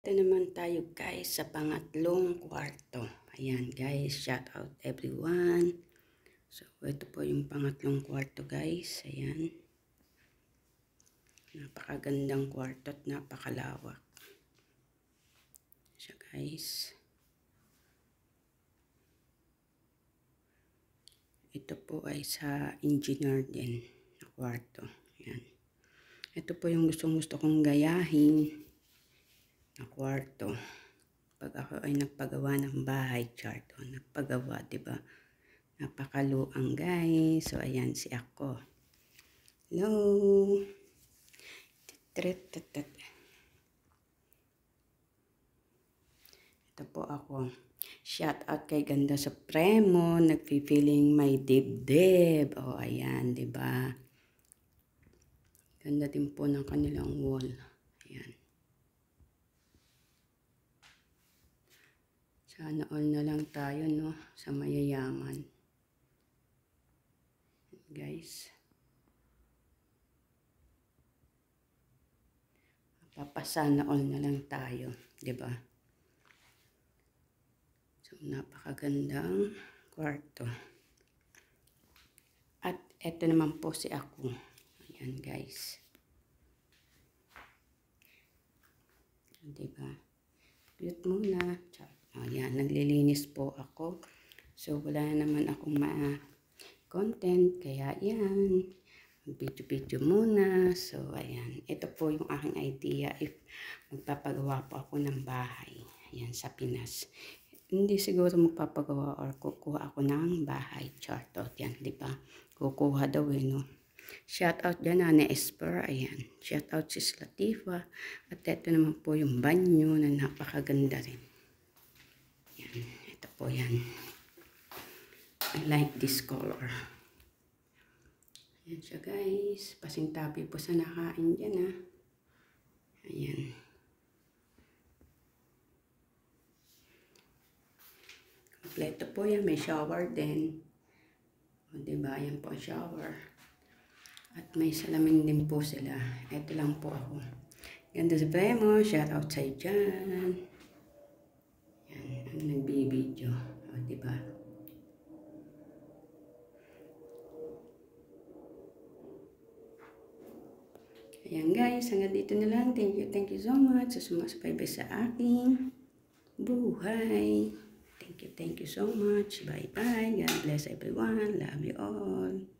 Eto naman tayo guys sa pangatlong kwarto. Ayan guys, shout out everyone. So ito po yung pangatlong kwarto guys. Ayan. Napakagandang kwarto at napakalawak. Siya guys. Ito po ay sa engineer din na kwarto. Ayan. Ito po yung gusto kong gayahin na kwarto. Pag ako ay nagpagawa ng bahay chart o nagpagawa, diba? Napakaluang guys. So ayan si ako. Hello. Ito po ako. Shout out kay Ganda Supremo, nagpi-feeling may dibdib. O ayan, diba? Ganda din po ng kanilang wall. Ayan. Sana all na lang tayo, no? Sa mayayaman. Guys. Papasana all na lang tayo. Diba? So, napakagandang kwarto. At eto naman po si ako. Ayan, guys. Diba? Cute muna. Ayan, naglilinis po ako. So, wala naman akong content. Kaya, yan. Video muna. So, ayan. Ito po yung aking idea if magpapagawa po ako ng bahay. Ayan, sa Pinas. Hindi siguro magpapagawa or kukuha ako ng bahay chart. Yan, di ba? Kukuha daw no? Shout out dyan na Esper. Ayan. Shout out sis Latifa. At ito naman po yung banyo na napakaganda rin. Yan. Ito po yan. I like this color. Ayan siya guys. Pasintabi po sa nakain dyan Ayan. Kompleto po yan. May shower din. O diba? Ayan po shower. At may salamin din po sila. Ito lang po ako. Ganda sa Premo. Shout out sa'yo dyan. Yan. Ang nagbibideo. O diba? Ayan guys. Hanggang dito na lang. Thank you so much sa sumasabay sa aking buhay. Thank you so much. Bye-bye. God bless everyone. Love you all.